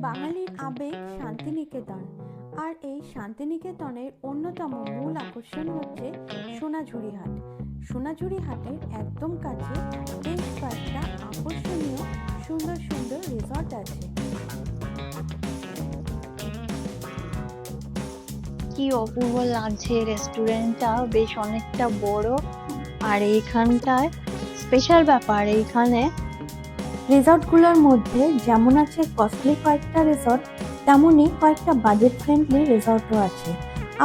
বাঙালির আবেগ শান্তিনিকেতন। আর এই শান্তিনিকেতনের অন্যতম মূল আকর্ষণ হচ্ছে সোনাঝুরি হাট। সোনাঝুরি হাটের একদম কাছে বেশ কয়েকটা আকর্ষণীয় সুন্দর সুন্দর রিসর্ট আছে। কি অপূর্ব লাগছে রেস্টুরেন্টটা, বেশ অনেকটা বড়। আর এইখানটায় স্পেশাল ব্যাপার, এইখানে রিসর্টগুলোর মধ্যে যেমন আছে কস্টলি কয়েকটা রিসর্ট, তেমনই কয়েকটা বাজেট ফ্রেন্ডলি রিসর্টও আছে।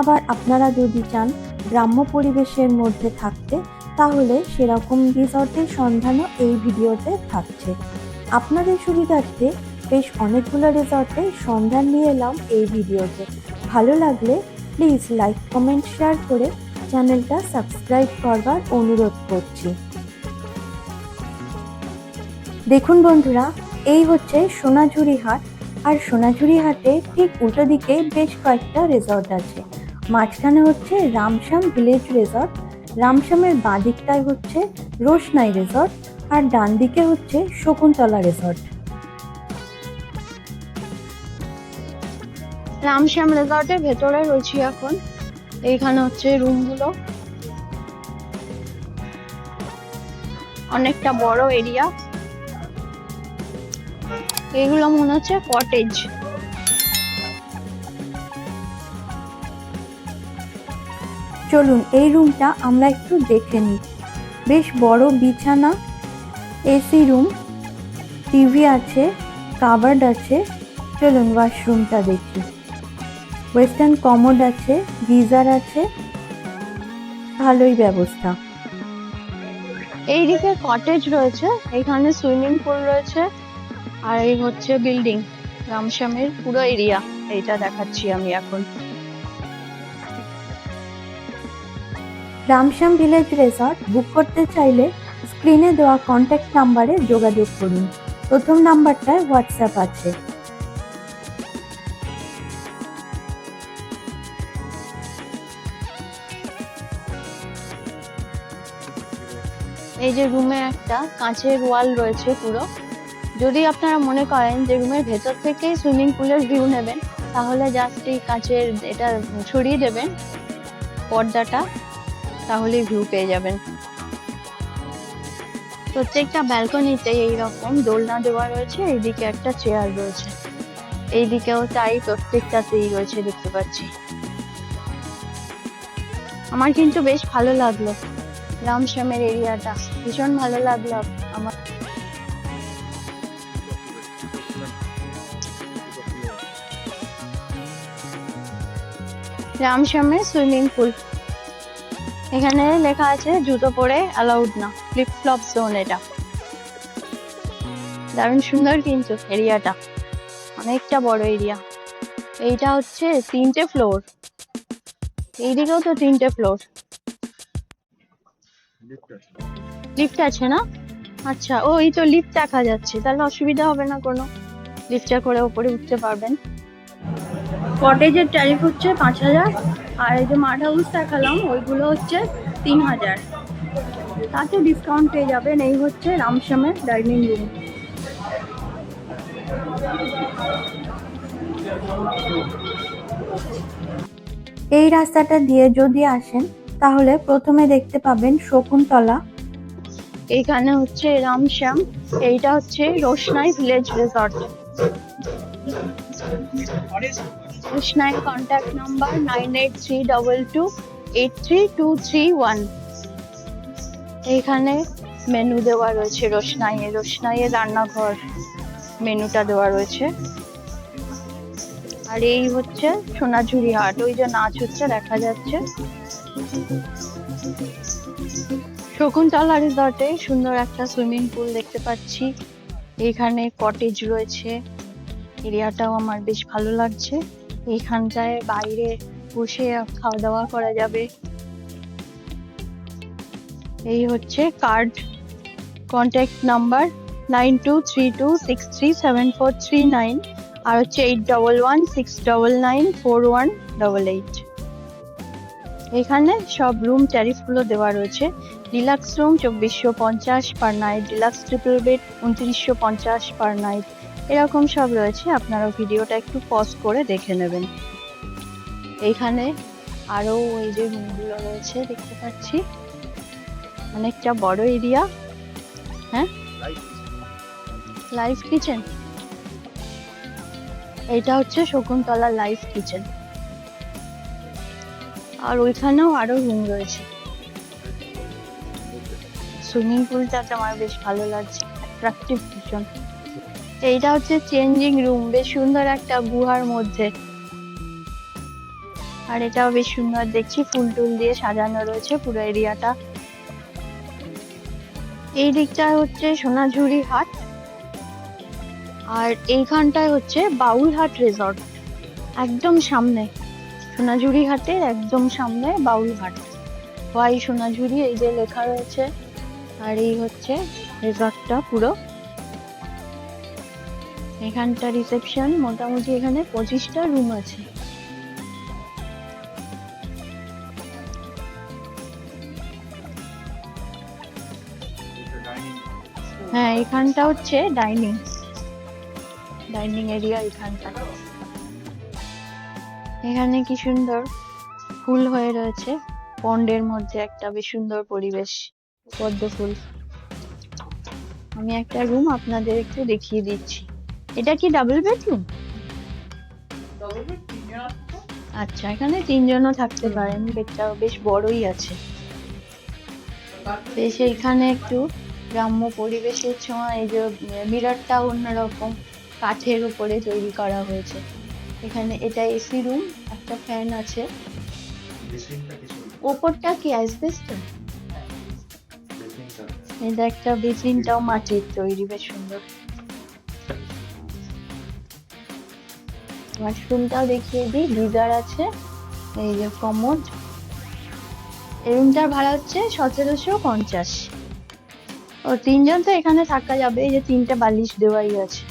আবার আপনারা যদি চান গ্রাম্য পরিবেশের মধ্যে থাকতে, তাহলে সেরকম রিসর্টের সন্ধানও এই ভিডিওতে থাকছে। আপনাদের সুবিধার্থে বেশ অনেকগুলো রিসর্টের সন্ধান নিয়ে এলাম এই ভিডিওতে। ভালো লাগলে প্লিজ লাইক কমেন্ট শেয়ার করে চ্যানেলটা সাবস্ক্রাইব করবার অনুরোধ করছি। দেখুন বন্ধুরা, এই হচ্ছে সোনাঝুরি হাট। আর সোনাঝুরি হাটে ঠিক উল্টো দিকে বেশ কয়েকটা রিসর্ট আছে। মাঝখানে হচ্ছে রামশ্যাম ভিলেজ রিসর্ট, রামশ্যামের বাঁ দিকটায় হচ্ছে রোশনাই রিসর্ট, আর ডান দিকে হচ্ছে শকুন্তলা রিসর্ট। রামশ্যাম রিসর্টের ভেতরে রয়েছি এখন। এইখানে হচ্ছে রুমগুলো, অনেকটা বড় এরিয়া। এগুলো মনে হচ্ছে কটেজ। চলুন এই রুমটা আমরা একটু দেখে নিই। বেশ বড় বিছানা, এসি রুম, টিভি আছে, কাবার্ড আছে। চলুন ওয়াশরুমটা দেখি। ওয়েস্টার্ন কমোড আছে, গিজার আছে, ভালোই ব্যবস্থা। এইদিকে কটেজ রয়েছে, এখানে সুইমিং পুল রয়েছে। আর এই হচ্ছে বিল্ডিং, রামশ্যামের পুরো এরিয়া এইটা দেখাচ্ছি আমি এখন। রামশ্যাম ভিলেজ রিসর্ট বুক করতে চাইলে স্ক্রিনে দেওয়া কন্ট্যাক্ট নাম্বারে যোগাযোগ করুন। প্রথম নাম্বারটায় হোয়াটসঅ্যাপ আছে। এই যে রুমে একটা কাঁচের ওয়াল রয়েছে পুরো। যদি আপনারা মনে করেন যে রুমের ভেতর থেকেই সুইমিং পুলের ভিউ নেবেন, তাহলে জাস্ট এই কাঁচের এটা ছড়িয়ে দেবেন পর্দাটা, তাহলে ভিউ পেয়ে যাবেন। প্রত্যেকটা ব্যালকনিতে এইরকম দোলনা দেওয়া রয়েছে। এইদিকে একটা চেয়ার রয়েছে, এইদিকেও তাই, প্রত্যেকটাতেই রয়েছে দেখতে পাচ্ছি। আমার কিন্তু বেশ ভালো লাগলো রামশ্যামের এরিয়াটা, ভীষণ ভালো লাগলো আমার। রামশ্যামের সুইমিং পুল, এখানে লেখা আছে জুতো পরে অ্যালাউড না, ফ্লিপ ফ্লপ জোন। এটা দারুণ সুন্দর কিন্তু এরিয়াটা, অনেকটা বড় এরিয়া। এইটা হচ্ছে 3টে ফ্লোর, এইদিকেও তো 3টে ফ্লোর। লিফট আছে না? আচ্ছা, ও এই তো লিফট দেখা যাচ্ছে, তাহলে অসুবিধা হবে না কোনো, লিফটে করে উপরে উঠতে পারবেন। কটেজের ট্যারিফ হচ্ছে 5000, আর এই যে মাড হাউস দেখালাম ওইগুলো হচ্ছে 3000। তাতে ডিসকাউন্ট পেয়ে যাবেন। এই হচ্ছে রামশ্যামের ডাইনিং রুম। এই রাস্তাটা দিয়ে যদি আসেন, তাহলে প্রথমে দেখতে পাবেন শকুন্তলা। এইখানে হচ্ছে রামশ্যাম, এইটা হচ্ছে Roshnai village resort. Roshnai contact number 9832283231। এইখানে মেনু দেওয়া রয়েছে রোশনাইয়ের রান্নাঘর মেনুটা দেওয়া রয়েছে। আর এই হচ্ছে সোনাঝুরি হাট, ওই যে নাচ হচ্ছে দেখা যাচ্ছে। শকুন্তলা রিসর্টে সুন্দর একটা সুইমিং পুল দেখতে পাচ্ছি। এইখানে কটেজ রয়েছে, এরিয়াটাও আমার বেশ ভালো লাগছে। এইখানটায় বাইরে বসে খাওয়া দাওয়া করা যাবে। এই হচ্ছে কার্ড, কন্ট্যাক্ট নাম্বার 9232637439, আর হচ্ছে 8116994188। এখানে সব রুম ট্যারিফ গুলো দেওয়া রয়েছে। Deluxe room 2450 per night, deluxe triple bed 2950 per night, এরকম সব রয়েছে, আপনারা ভিডিওটা একটু পজ করে দেখে নেবেন। এইখানে আরো ওই যে রুমগুলো রয়েছে দেখতে পাচ্ছি, অনেকটা বড় এরিয়া। হ্যাঁ, লাইভ কিচেন, এটা হচ্ছে শকুন্তলা লাইভ কিচেন। আর ওইখানেও আরো রুম রয়েছে। সুইমিং পুলটা আমার বেশ ভালো লাগছে, অ্যাট্রাকটিভ ভীষণ। এইটা হচ্ছে চেঞ্জিং রুম, বেশ সুন্দর একটা গুহার মধ্যে। আর এটাও বেশ সুন্দর দেখছি, ফুল টুল দিয়ে সাজানো রয়েছে পুরো এরিয়াটা। এই দিকটা হচ্ছে সোনাঝুরি হাট, আর এইখানটায় হচ্ছে বাউলহাট রিসর্ট। একদম সামনে সোনাঝুরি হাটের একদম সামনে বাউলহাট, ওয়াই সোনাঝুরি এই যে লেখা রয়েছে। আর এই হচ্ছে রিসর্টটা পুরো। এখানটা রিসেপশন, মোটামুটি এখানে 25টা রুম আছে। হ্যাঁ, এখানটা হচ্ছে ডাইনিং এরিয়া। এখানটা এখানে কি সুন্দর ফুল হয়ে রয়েছে পন্ডের মধ্যে, একটা বেশ সুন্দর পরিবেশ, পদ্ম ফুল। আমি একটা রুম আপনাদের একটু দেখিয়ে দিচ্ছি। এটা কি ডাবল বেডরুম? আচ্ছা, এখানে 3 জনও থাকতে পারেন, বেডটা বেশ বড়ই আছে। বেশ এইখানে একটু গ্রাম্য পরিবেশের ছোঁয়া। এই যে মিররটা অন্যরকম কাঠের উপরে তৈরি করা হয়েছে। এখানে এটা এসি রুম, একটা ফ্যান আছে। ওপরটা কি অ্যাসবেস্টস? এটা একটা বেসিনটাও মাটির তৈরি, বেশ সুন্দর। ওয়াশরুমটাও দেখিয়ে দিই, গিজার আছে, এই যে কমোড। এই রুমটার ভাড়া হচ্ছে 1750। ও 3 জন তো এখানে থাকা যাবে, এই যে 3টে বালিশ দেওয়াই আছে।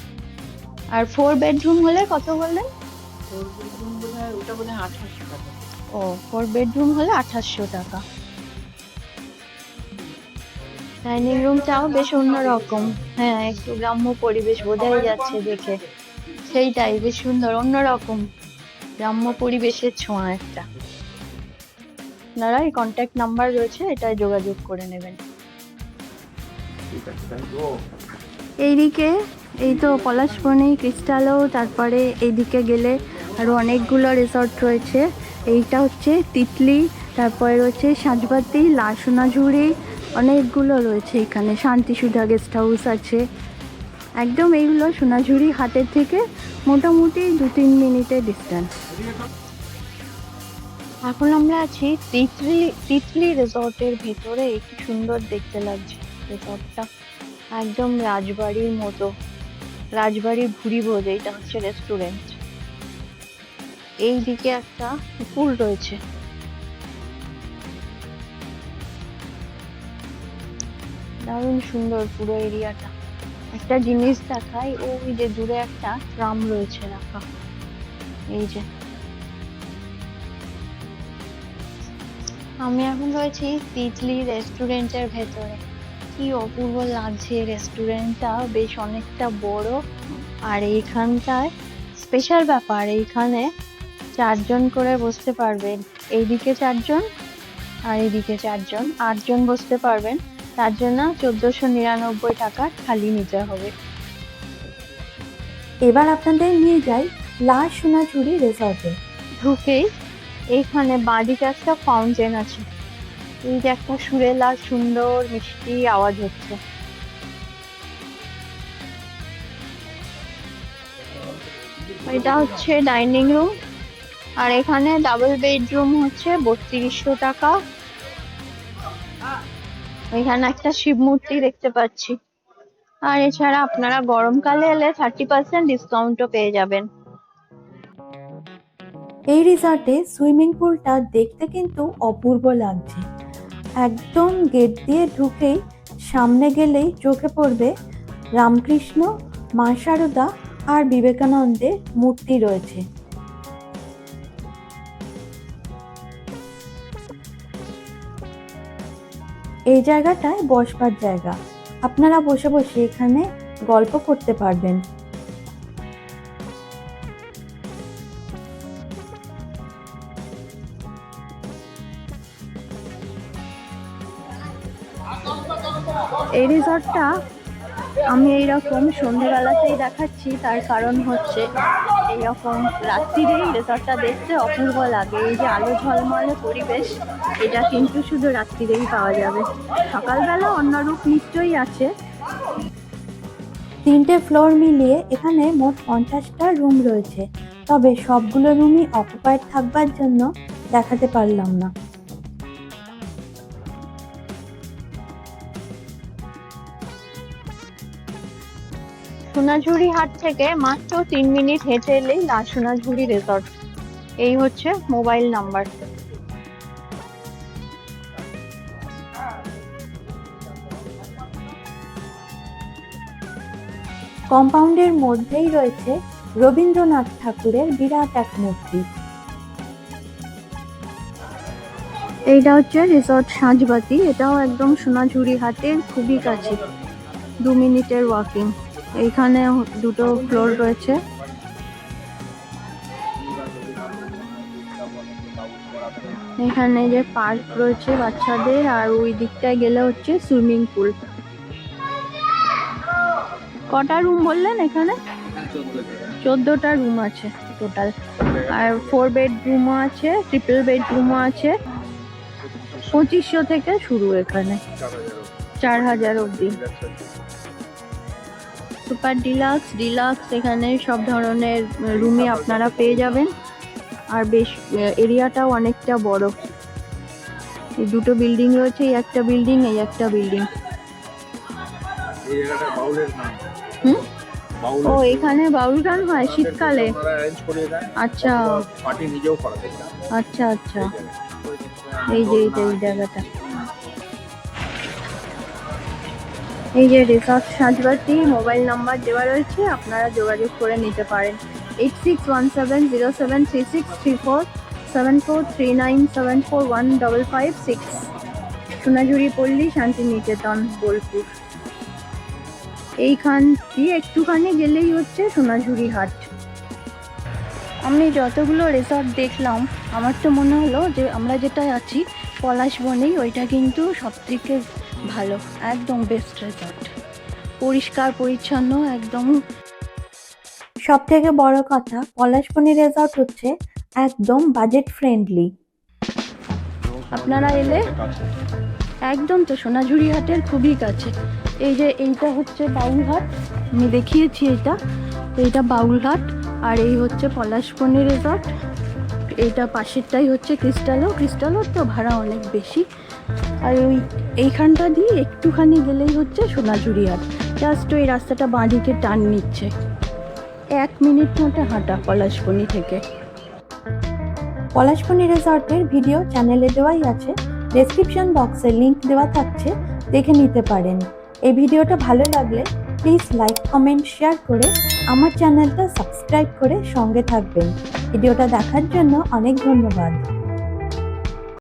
আর 4 বেডরুম হলে কত বললেন? 2800 টাকা। ও, 4 বেডরুম হলে 2800 টাকা। ডাইনিং রুমটাও বেশ অন্যরকম। হ্যাঁ, একটু গ্রাম্য পরিবেশ বোঝাই যাচ্ছে দেখে। সেইটাই, বেশ সুন্দর, অন্যরকম গ্রাম্য পরিবেশের ছোঁয়া একটা। আপনারা এই কন্ট্যাক্ট নাম্বার রয়েছে, এটায় যোগাযোগ করে নেবেন। এইদিকে এই তো পলাশবনি, ক্রিস্টালও, তারপরে এইদিকে গেলে আরো অনেকগুলো রিসর্ট রয়েছে। এইটা হচ্ছে তিতলি, তারপরে রয়েছে সাঁঝবাতি, সোনাঝুরি, অনেকগুলো রয়েছে এখানে। শান্তিসুধা গেস্ট হাউস আছে। একদম এইগুলো সোনাঝুরি হাটের থেকে মোটামুটি 2-3 মিনিটের ডিস্টেন্স। এখন আমরা আছি তিতলি রিসর্টের ভেতরে। কি সুন্দর দেখতে লাগছে রিসর্টটা, একদম রাজবাড়ির মতো, রাজবাড়ির ভুরি ভোজ। এইটা হচ্ছে রেস্টুরেন্ট। এই দিকে একটা পুল রয়েছে। দারুণ সুন্দর পুরো এরিয়াটা। একটা জিনিস দেখাই, ওই যে দূরে একটা ট্রাম রয়েছে রাখা। এই যে আমি এখন রয়েছি তিতলি রেস্টুরেন্টের ভেতরে। কি অপূর্ব লাগছে রেস্টুরেন্টটা, বেশ অনেকটা বড়। আর এইখানটায় স্পেশাল ব্যাপার, এইখানে 4 জন করে বসতে পারবেন। এইদিকে 4 জন আর এইদিকে 4 জন, 8 জন বসতে পারবেন। তার জন্য 1499 টাকা খালি নিতে হবে। এবার আপনাদের নিয়ে যাই সোনাঝুরি রিসর্টে। ঢুকেই এইখানে বাঁদিকে একটা ফাউন্টেন আছে। এই যে একটা সুরেলা সুন্দর মিষ্টি আওয়াজ হচ্ছে। এটা হচ্ছে ডাইনিং রুম, আর এখানে ডাবল বেডরুম হচ্ছে 3200 টাকা। এখানে একটা শিব মূর্তি দেখতে পাচ্ছি। আর এছাড়া আপনারা গরমকালে এলে 30% ডিসকাউন্টও পেয়ে যাবেন। এই রিসর্টে সুইমিং পুলটা দেখতে কিন্তু অপূর্ব লাগছে। একদম গেট দিয়ে ঢুকেই সামনে গেলেই চোখে পড়বে রামকৃষ্ণ, মা শারদা আর বিবেকানন্দের মূর্তি রয়েছে। এই জায়গাটায় বসবার জায়গা, আপনারা বসে বসে এখানে গল্প করতে পারবেন। এই রিসর্টটা আমি এইরকম সন্ধ্যেবেলাতেই দেখাচ্ছি, তার কারণ হচ্ছে এইরকম রাত্রিরেই রিসর্টটা দেখতে অপূর্ব লাগে। এই যে আলো ঝলমলে পরিবেশ, এটা কিন্তু শুধু রাত্রিরেই পাওয়া যাবে। সকালবেলা অন্য রূপ নিশ্চয়ই আছে। 3টে ফ্লোর মিলিয়ে এখানে মোট 50টা রুম রয়েছে, তবে সবগুলো রুমই অকুপাইড থাকবার জন্য দেখাতে পারলাম না। সোনাঝুরি হাট থেকে মাত্র 3 মিনিট হেঁটে এলেই সোনাঝুরি রিসর্ট। এই হচ্ছে মোবাইল নাম্বার। কম্পাউন্ডের মধ্যেই রয়েছে রবীন্দ্রনাথ ঠাকুরের বিরাট এক মূর্তি। এইটা হচ্ছে রিসর্ট সাঁঝবাতি, এটাও একদম সোনাঝুরি হাটের খুবই কাছে, 2 মিনিটের ওয়াকিং। এইখানে 2টো ফ্লোর রয়েছে। এখানে যে পার্ক রয়েছে বাচ্চাদের, আর ওই দিকটায় গেলে হচ্ছে সুইমিং পুল। কটা রুম বললেন এখানে? 14টা রুম আছে টোটাল, আর 4 বেডরুমও আছে, ট্রিপল বেডরুমও আছে। 2500 থেকে শুরু, এখানে 4000 অবধি। সুপার ডিলাক্স, ডিলাক্স, এখানে সব ধরনের রুমই আপনারা পেয়ে যাবেন। আর বেশ এরিয়াটাও অনেকটা বড়। এই 2টো বিল্ডিং রয়েছে, এই একটা বিল্ডিং, এই একটা বিল্ডিং। ও এখানে বাউল গান হয় শীতকালে? আচ্ছা আচ্ছা আচ্ছা, এই যে এই জায়গাটা। এই যে রিসর্ট সাঁঝবাতি, মোবাইল নাম্বার দেওয়া রয়েছে, আপনারা যোগাযোগ করে নিতে পারেন। 8617073634, 7439741556, সোনাঝুরি পল্লী, শান্তিনিকেতন, বোলপুর। এইখান দিয়ে একটুখানি গেলেই হচ্ছে সোনাঝুরি হাট। আমি যতগুলো রিসর্ট দেখলাম, আমার তো মনে হলো যে আমরা যেটা আছি পলাশবনেই, ওইটা কিন্তু সবথেকে ভালো, একদম বেস্ট রিসর্ট, পরিষ্কার পরিচ্ছন্ন একদম। সব থেকে বড় কথা, পলাশবনী রিসর্ট হচ্ছে একদম বাজেট ফ্রেন্ডলি। আপনারা এলে একদম তো সোনাঝুরি হাটের খুবই কাছে। এই যে এইটা হচ্ছে বাউলহাট, আমি দেখিয়েছি এইটা বাউলহাট, আর এই হচ্ছে পলাশবনী রিসর্ট। এইটা পাশেরটাই হচ্ছে ক্রিস্টালোর তো ভাড়া অনেক বেশি। আর এইখানটা দিয়ে একটুখানি গেলেই হচ্ছে সোনাঝুরি হাট। জাস্ট ওই রাস্তাটা বাঁদিকে টার্ন নিচ্ছে, 1 মিনিট মতো হাঁটা পলাশবনী থেকে। পলাশবনী রিসর্টের ভিডিও চ্যানেলে দেওয়াই আছে, ডেসক্রিপশন বক্সে লিংক দেওয়া থাকছে, দেখে নিতে পারেন। এই ভিডিওটা ভালো লাগলে প্লিজ লাইক, কমেন্ট, শেয়ার করে আমার চ্যানেলটা সাবস্ক্রাইব করে সঙ্গে থাকবেন। ভিডিওটা দেখার জন্য অনেক ধন্যবাদ।